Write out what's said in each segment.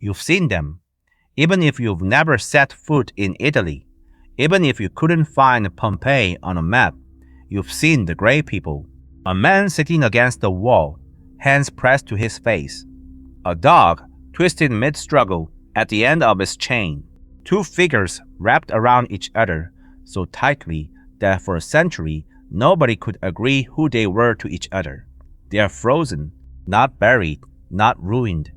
You've seen them. Even if you've never set foot in Italy, even if you couldn't find Pompeii on a map, you've seen the gray people. A man sitting against the wall, hands pressed to his face. A dog twisted mid-struggle at the end of its chain. Two figures wrapped around each other so tightly that for a century nobody could agree who they were to each other. They are frozen, not buried, not ruined.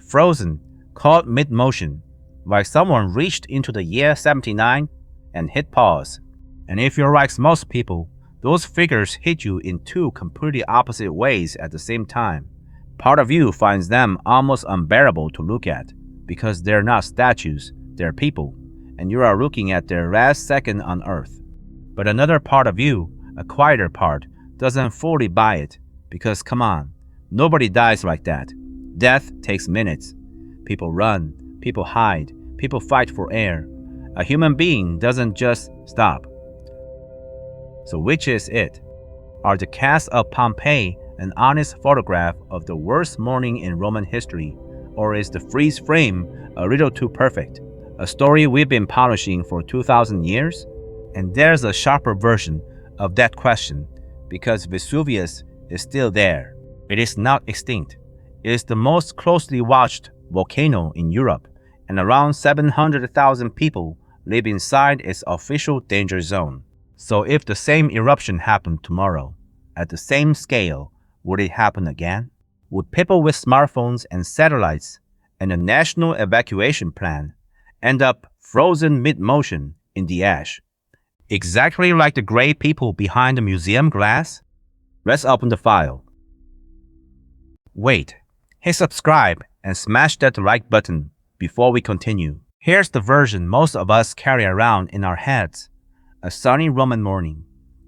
Frozen, caught mid-motion, like someone reached into the year 79 and hit pause. And if you're like most people, those figures hit you in two completely opposite ways at the same time. Part of you finds them almost unbearable to look at, because they're not statues, they're people, and you are looking at their last second on Earth. But another part of you, a quieter part, doesn't fully buy it, because come on, nobody dies like that. Death takes minutes. People run, people hide, people fight for air. A human being doesn't just stop. So which is it? Are the casts of Pompeii an honest photograph of the worst morning in Roman history, or is the freeze frame a little too perfect? A story we've been polishing for 2,000 years? And there's a sharper version of that question, because Vesuvius is still there. It is not extinct. It is the most closely watched volcano in Europe, and around 700,000 people live inside its official danger zone. So if the same eruption happened tomorrow, at the same scale, would it happen again? Would people with smartphones and satellites and a national evacuation plan end up frozen mid-motion in the ash? Exactly like the gray people behind the museum glass? Let's open the file. Wait, hit subscribe and smash that like button before we continue. Here's the version most of us carry around in our heads. A sunny Roman morning.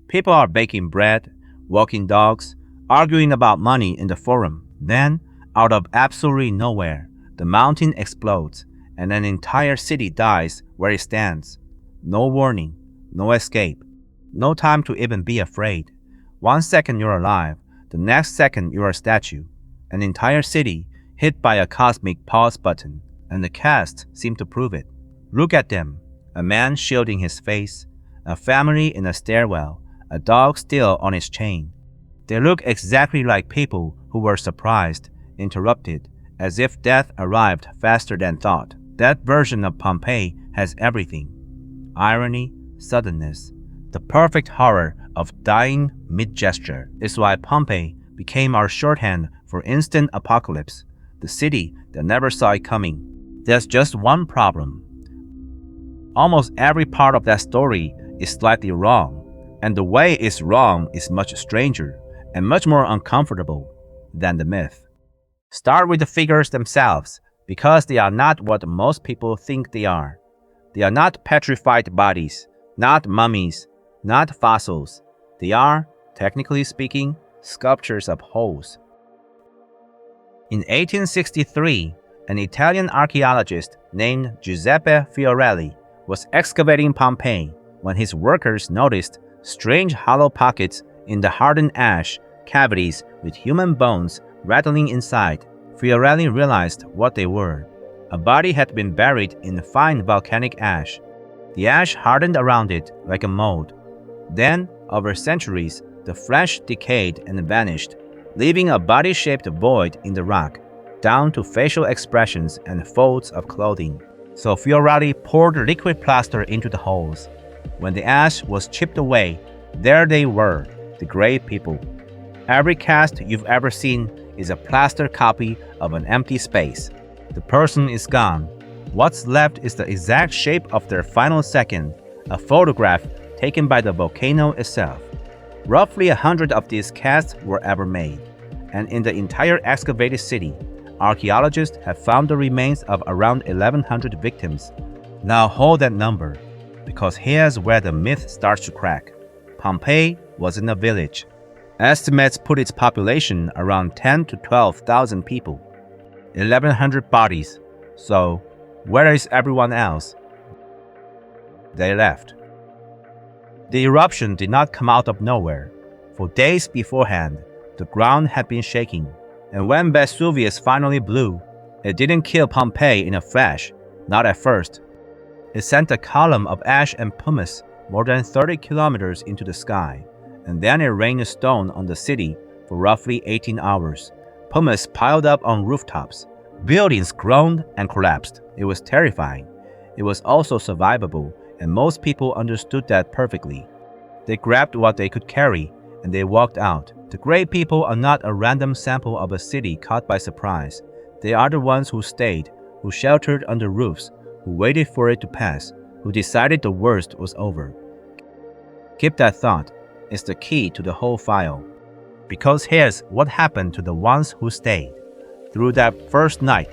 People are baking bread, walking dogs, arguing about money in the forum. Then, out of absolutely nowhere, the mountain explodes and an entire city dies where it stands. No warning, no escape, no time to even be afraid. 1 second you're alive, the next second you're a statue. An entire city hit by a cosmic pause button, and the cast seem to prove it. Look at them, a man shielding his face, a family in a stairwell, a dog still on its chain. They look exactly like people who were surprised, interrupted, as if death arrived faster than thought. That version of Pompeii has everything. Irony, suddenness, the perfect horror of dying mid-gesture is why Pompeii became our shorthand for instant apocalypse, the city that never saw it coming. There's just one problem. Almost every part of that story is slightly wrong, and the way it's wrong is much stranger and much more uncomfortable than the myth. Start with the figures themselves, because they are not what most people think they are. They are not petrified bodies, not mummies, not fossils. They are, technically speaking, sculptures of holes. In 1863, an Italian archaeologist named Giuseppe Fiorelli was excavating Pompeii when his workers noticed strange hollow pockets in the hardened ash, cavities with human bones rattling inside. Fiorelli realized what they were. A body had been buried in fine volcanic ash. The ash hardened around it like a mold. Then, over centuries, the flesh decayed and vanished, leaving a body-shaped void in the rock, down to facial expressions and folds of clothing. So Fiorelli poured liquid plaster into the holes. When the ash was chipped away, there they were, the gray people. Every cast you've ever seen is a plaster copy of an empty space. The person is gone. What's left is the exact shape of their final second, a photograph taken by the volcano itself. Roughly 100 of these casts were ever made, and in the entire excavated city, archaeologists have found the remains of around 1,100 victims. Now hold that number, because here's where the myth starts to crack. Pompeii wasn't a village. Estimates put its population around 10 to 12,000 people. 1,100 bodies. So, where is everyone else? They left. The eruption did not come out of nowhere. For days beforehand, the ground had been shaking, and when Vesuvius finally blew, It didn't kill Pompeii in a flash, not at first. It sent a column of ash and pumice more than 30 kilometers into the sky, and then it rained stone on the city for roughly 18 hours. Pumice piled up on rooftops. Buildings groaned and collapsed. It was terrifying. It was also survivable, and most people understood that perfectly. They grabbed what they could carry, and they walked out. The great people are not a random sample of a city caught by surprise. They are the ones who stayed, who sheltered under roofs, who waited for it to pass, who decided the worst was over. Keep that thought. It's the key to the whole file. Because here's what happened to the ones who stayed. Through that first night,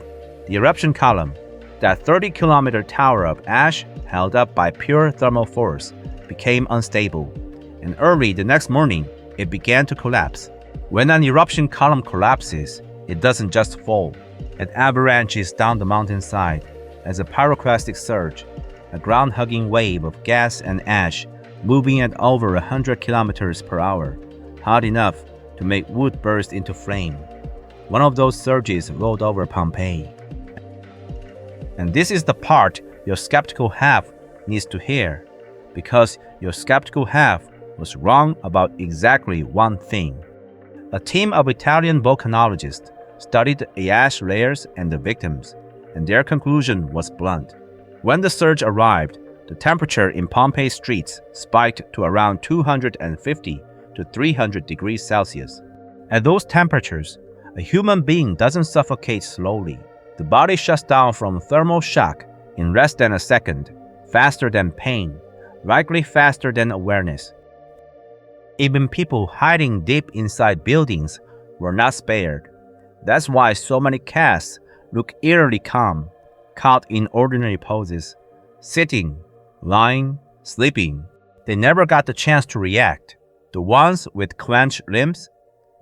the eruption column, that 30-kilometer tower of ash held up by pure thermal force, became unstable, and early the next morning, it began to collapse. When an eruption column collapses, it doesn't just fall. It avalanches down the mountainside as a pyroclastic surge, a ground-hugging wave of gas and ash moving at over 100 kilometers per hour, hot enough to make wood burst into flame. One of those surges rolled over Pompeii. And this is the part your skeptical half needs to hear, because your skeptical half was wrong about exactly one thing. A team of Italian volcanologists studied the ash layers and the victims, and their conclusion was blunt. When the surge arrived, the temperature in Pompeii streets spiked to around 250 to 300 degrees Celsius. At those temperatures, a human being doesn't suffocate slowly. The body shuts down from thermal shock in less than a second, faster than pain, likely faster than awareness. Even people hiding deep inside buildings were not spared. That's why so many casts look eerily calm, caught in ordinary poses, sitting, lying, sleeping. They never got the chance to react. The ones with clenched limbs,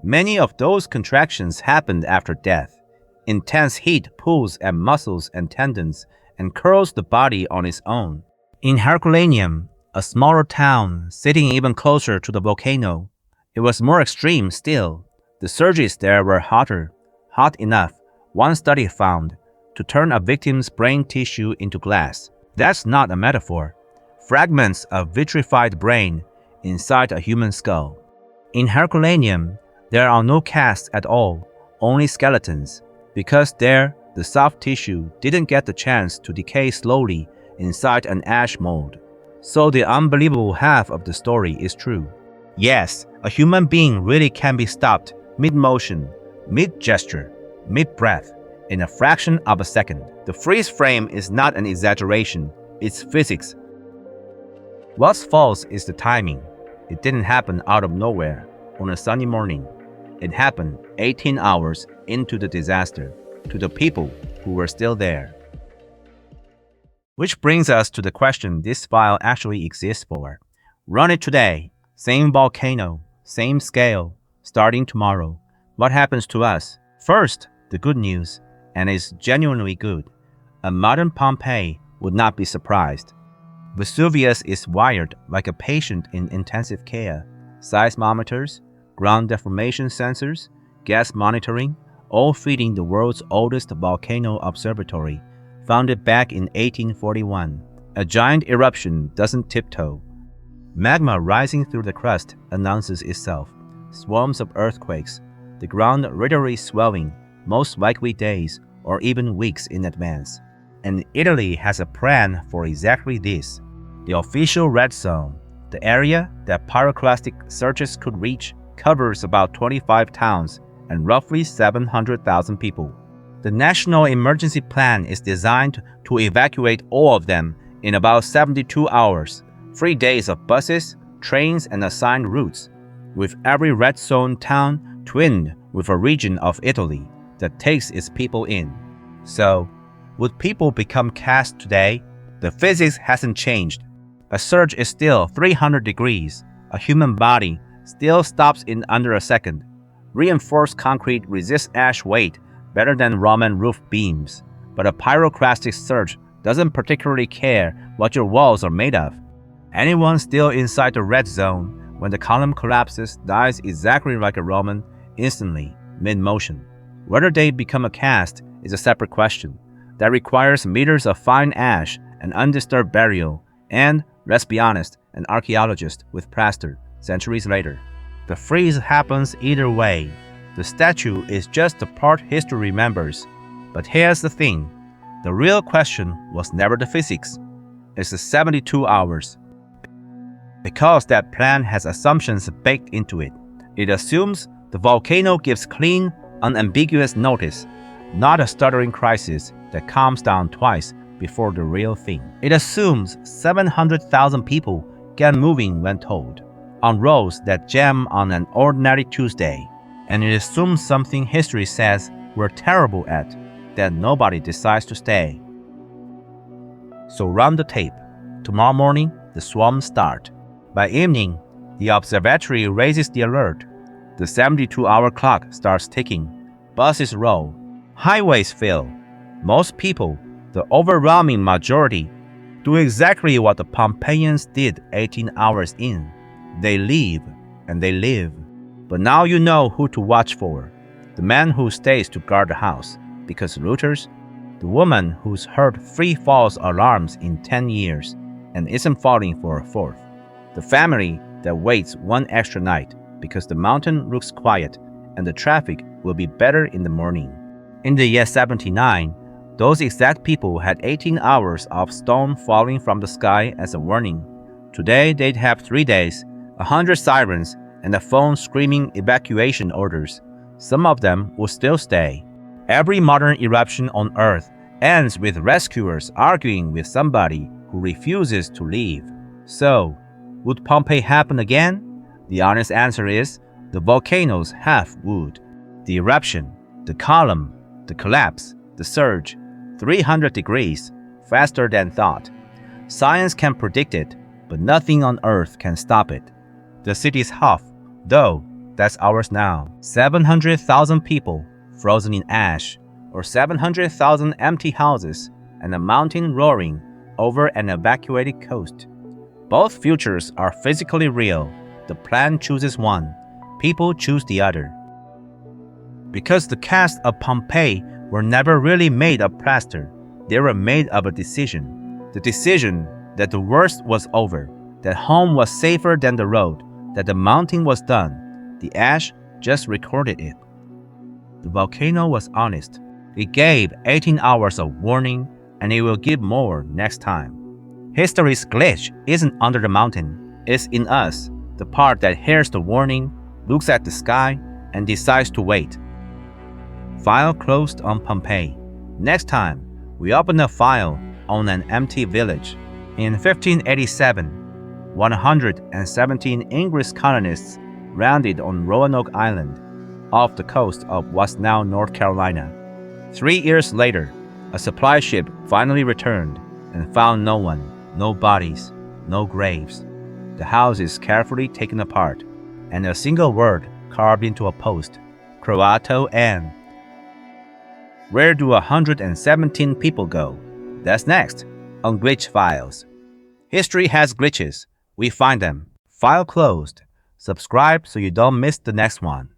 many of those contractions happened after death. Intense heat pulls at muscles and tendons and curls the body on its own. In Herculaneum, a smaller town sitting even closer to the volcano, it was more extreme still. The surges there were hotter, hot enough, one study found, to turn a victim's brain tissue into glass. That's not a metaphor. Fragments of vitrified brain inside a human skull. In Herculaneum, there are no casts at all, only skeletons, because there, the soft tissue didn't get the chance to decay slowly inside an ash mold. So the unbelievable half of the story is true. Yes, a human being really can be stopped mid-motion, mid-gesture, mid-breath, in a fraction of a second. The freeze frame is not an exaggeration, it's physics. What's false is the timing. It didn't happen out of nowhere on a sunny morning. It happened 18 hours into the disaster, to the people who were still there. Which brings us to the question this file actually exists for. Run it today. Same volcano, same scale, starting tomorrow. What happens to us? First, the good news, and it's genuinely good. A modern Pompeii would not be surprised. Vesuvius is wired like a patient in intensive care. Seismometers, ground deformation sensors, gas monitoring, all feeding the world's oldest volcano observatory, founded back in 1841. A giant eruption doesn't tiptoe. Magma rising through the crust announces itself. Swarms of earthquakes, the ground literally swelling, most likely days or even weeks in advance. And Italy has a plan for exactly this. The official red zone, the area that pyroclastic surges could reach, covers about 25 towns and roughly 700,000 people. The National Emergency Plan is designed to evacuate all of them in about 72 hours, 3 days of buses, trains, and assigned routes, with every red zone town twinned with a region of Italy that takes its people in. So, would people become cast today? The physics hasn't changed. A surge is still 300 degrees. A human body still stops in under a second. Reinforced concrete resists ash weight better than Roman roof beams, but a pyroclastic surge doesn't particularly care what your walls are made of. Anyone still inside the red zone when the column collapses dies exactly like a Roman, instantly, mid-motion. Whether they become a cast is a separate question that requires meters of fine ash and undisturbed burial and, let's be honest, an archaeologist with plaster centuries later. The freeze happens either way. The statue is just the part history remembers. But here's the thing. The real question was never the physics. It's the 72 hours. Because that plan has assumptions baked into it. It assumes the volcano gives clean, unambiguous notice, not a stuttering crisis that calms down twice before the real thing. It assumes 700,000 people get moving when told, on roads that jam on an ordinary Tuesday. And it assumes something history says we're terrible at, that nobody decides to stay. So run the tape. Tomorrow morning, the swarms start. By evening, the observatory raises the alert. The 72-hour clock starts ticking. Buses roll. Highways fill. Most people, the overwhelming majority, do exactly what the Pompeians did 18 hours in. They leave, and they live. But now you know who to watch for. The man who stays to guard the house, because looters, the woman who's heard 3 false alarms in 10 years and isn't falling for a 4th, the family that waits 1 extra night because the mountain looks quiet and the traffic will be better in the morning. In the year 79, those exact people had 18 hours of stone falling from the sky as a warning. Today they'd have 3 days, 100 sirens, and a phone screaming evacuation orders. Some of them will still stay. Every modern eruption on Earth ends with rescuers arguing with somebody who refuses to leave. So, would Pompeii happen again? The honest answer is, the volcanoes would. The eruption, the column, the collapse, the surge, 300 degrees, faster than thought. Science can predict it, but nothing on Earth can stop it. The city's half, though, that's ours now. 700,000 people frozen in ash, or 700,000 empty houses and a mountain roaring over an evacuated coast. Both futures are physically real. The plan chooses one. People choose the other. Because the cast of Pompeii were never really made of plaster. They were made of a decision. The decision that the worst was over, that home was safer than the road, that the mountain was done. The ash just recorded it. The volcano was honest. It gave 18 hours of warning, and it will give more next time. History's glitch isn't under the mountain. It's in us, the part that hears the warning, looks at the sky, and decides to wait. File closed on Pompeii. Next time, we open a file on an empty village. In 1587, 117 English colonists landed on Roanoke Island, off the coast of what's now North Carolina. 3 years later, a supply ship finally returned and found no one, no bodies, no graves. The houses carefully taken apart, and a single word carved into a post, Croato and. Where do 117 people go? That's next on Glitch Files. History has glitches. We find them. File closed. Subscribe so you don't miss the next one.